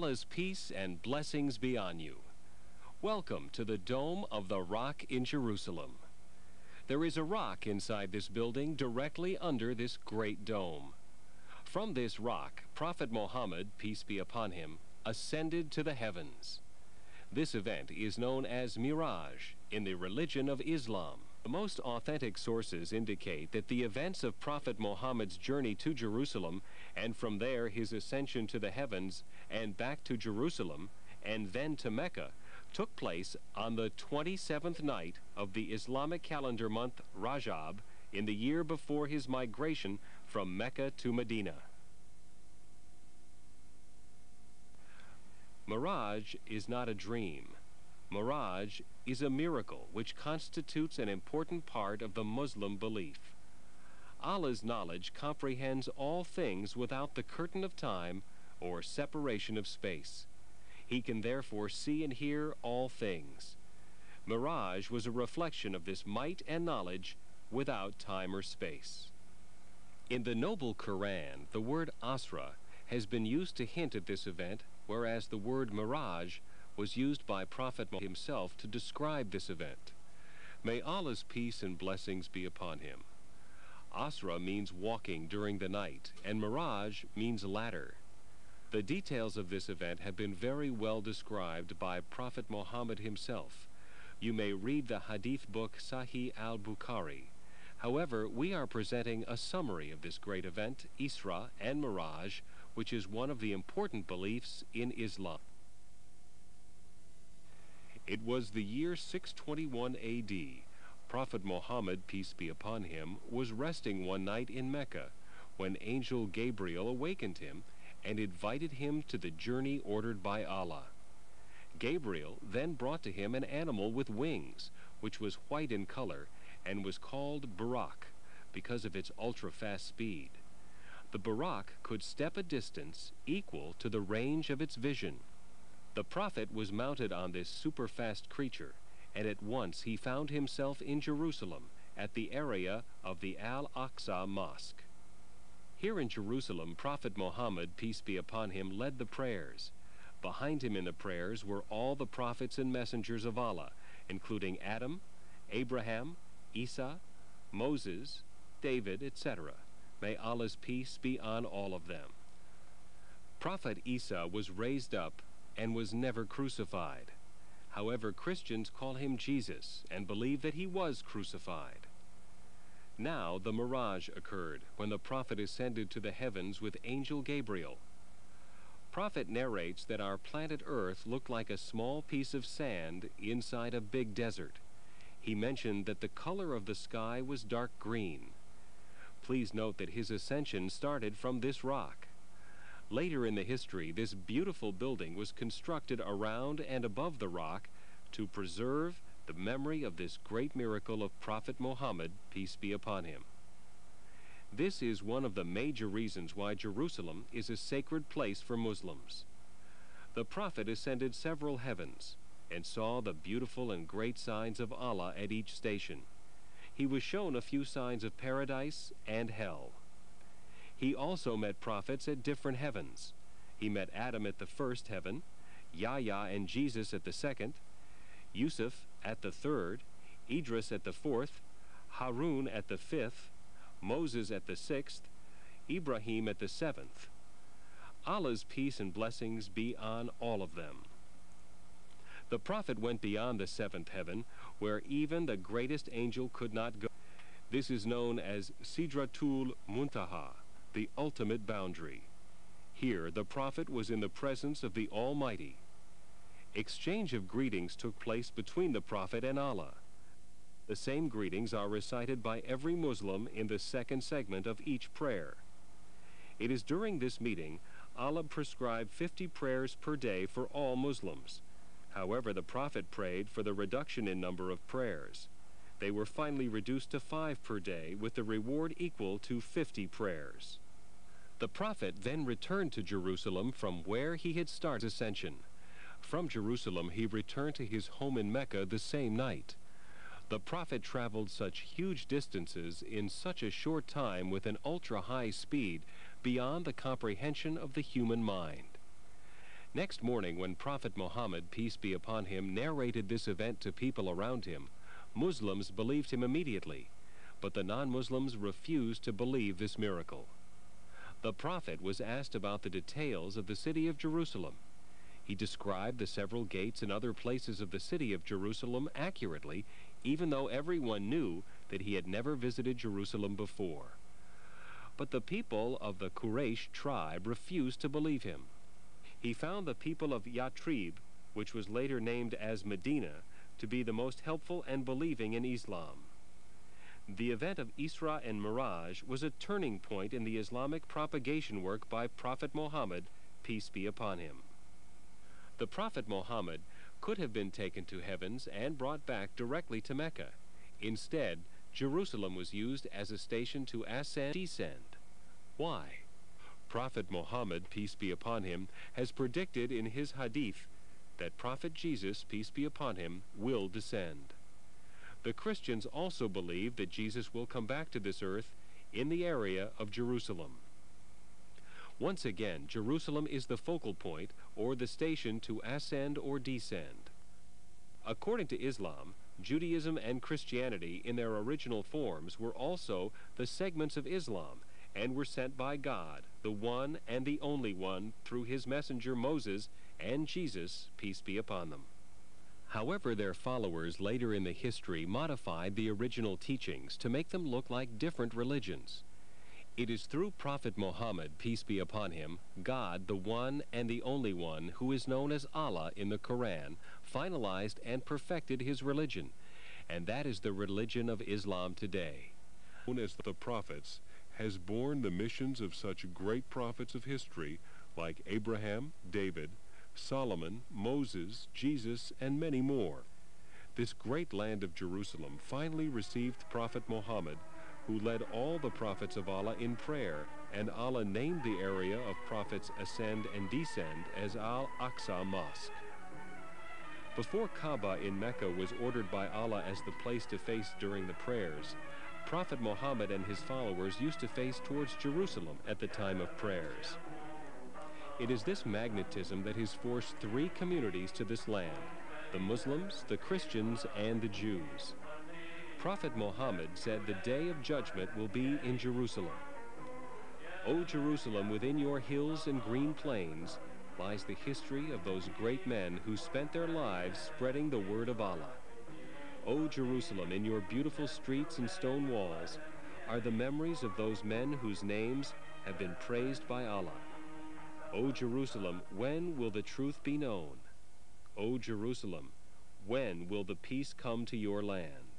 Allah's peace and blessings be on you. Welcome to the Dome of the Rock in Jerusalem. There is a rock inside this building directly under this great dome. From this rock, Prophet Muhammad, peace be upon him, ascended to the heavens. This event is known as Miraj in the religion of Islam. The most authentic sources indicate that the events of Prophet Muhammad's journey to Jerusalem and from there his ascension to the heavens and back to Jerusalem and then to Mecca took place on the 27th night of the Islamic calendar month Rajab in the year before his migration from Mecca to Medina. Miraj is not a dream. Miraj is a miracle which constitutes an important part of the Muslim belief. Allah's knowledge comprehends all things without the curtain of time or separation of space. He can therefore see and hear all things. Miraj was a reflection of this might and knowledge without time or space. In the noble Quran, the word Asra has been used to hint at this event, whereas the word Miraj was used by Prophet Muhammad himself to describe this event. May Allah's peace and blessings be upon him. Asra means walking during the night, and Miraj means ladder. The details of this event have been very well described by Prophet Muhammad himself. You may read the hadith book Sahih al-Bukhari. However, we are presenting a summary of this great event, Isra and Miraj, which is one of the important beliefs in Islam. It was the year 621 A.D. Prophet Muhammad, peace be upon him, was resting one night in Mecca when Angel Gabriel awakened him and invited him to the journey ordered by Allah. Gabriel then brought to him an animal with wings, which was white in color and was called Burak because of its ultra-fast speed. The Burak could step a distance equal to the range of its vision. The Prophet was mounted on this super-fast creature, and at once he found himself in Jerusalem at the area of the Al-Aqsa Mosque. Here in Jerusalem, Prophet Muhammad, peace be upon him, led the prayers. Behind him in the prayers were all the prophets and messengers of Allah, including Adam, Abraham, Isa, Moses, David, etc. May Allah's peace be on all of them. Prophet Isa was raised up and was never crucified. However, Christians call him Jesus and believe that he was crucified. Now the Miraj occurred when the Prophet ascended to the heavens with Angel Gabriel. Prophet narrates that our planet Earth looked like a small piece of sand inside a big desert. He mentioned that the color of the sky was dark green. Please note that his ascension started from this rock. Later in the history, this beautiful building was constructed around and above the rock to preserve the memory of this great miracle of Prophet Muhammad, peace be upon him. This is one of the major reasons why Jerusalem is a sacred place for Muslims. The Prophet ascended several heavens and saw the beautiful and great signs of Allah at each station. He was shown a few signs of paradise and hell. He also met prophets at different heavens. He met Adam at the first heaven, Yahya and Jesus at the second, Yusuf at the third, Idris at the fourth, Harun at the fifth, Moses at the sixth, Ibrahim at the seventh. Allah's peace and blessings be on all of them. The Prophet went beyond the seventh heaven, where even the greatest angel could not go. This is known as Sidratul Muntaha, the ultimate boundary. Here the Prophet was in the presence of the Almighty. Exchange of greetings took place between the Prophet and Allah. The same greetings are recited by every Muslim in the second segment of each prayer. It is during this meeting Allah prescribed 50 prayers per day for all Muslims. However, the Prophet prayed for the reduction in number of prayers. They were finally reduced to 5 per day, with the reward equal to 50 prayers. The Prophet then returned to Jerusalem from where he had started his ascension. From Jerusalem he returned to his home in Mecca the same night. The Prophet traveled such huge distances in such a short time with an ultra-high speed beyond the comprehension of the human mind. Next morning, when Prophet Muhammad, peace be upon him, narrated this event to people around him, Muslims believed him immediately, but the non-Muslims refused to believe this miracle. The Prophet was asked about the details of the city of Jerusalem. He described the several gates and other places of the city of Jerusalem accurately, even though everyone knew that he had never visited Jerusalem before. But the people of the Quraysh tribe refused to believe him. He found the people of Yathrib, which was later named as Medina, to be the most helpful and believing in Islam. The event of Isra and Miraj was a turning point in the Islamic propagation work by Prophet Muhammad, peace be upon him. The Prophet Muhammad could have been taken to heavens and brought back directly to Mecca. Instead, Jerusalem was used as a station to ascend and descend. Why? Prophet Muhammad, peace be upon him, has predicted in his hadith that Prophet Jesus, peace be upon him, will descend. The Christians also believe that Jesus will come back to this earth in the area of Jerusalem. Once again, Jerusalem is the focal point or the station to ascend or descend. According to Islam, Judaism and Christianity in their original forms were also the segments of Islam and were sent by God, the one and the only one, through his messenger Moses and Jesus, peace be upon them. However, their followers later in the history modified the original teachings to make them look like different religions. It is through Prophet Muhammad, peace be upon him, God, the one and the only one, who is known as Allah in the Quran, finalized and perfected his religion, and that is the religion of Islam today. Known as the prophets, has borne the missions of such great prophets of history like Abraham, David, Solomon, Moses, Jesus, and many more. This great land of Jerusalem finally received Prophet Muhammad, who led all the prophets of Allah in prayer, and Allah named the area of prophets ascend and descend as Al-Aqsa Mosque. Before Kaaba in Mecca was ordered by Allah as the place to face during the prayers, Prophet Muhammad and his followers used to face towards Jerusalem at the time of prayers. It is this magnetism that has forced three communities to this land: the Muslims, the Christians, and the Jews. Prophet Muhammad said the day of judgment will be in Jerusalem. O Jerusalem, within your hills and green plains lies the history of those great men who spent their lives spreading the word of Allah. O Jerusalem, in your beautiful streets and stone walls are the memories of those men whose names have been praised by Allah. O Jerusalem, when will the truth be known? O Jerusalem, when will the peace come to your land?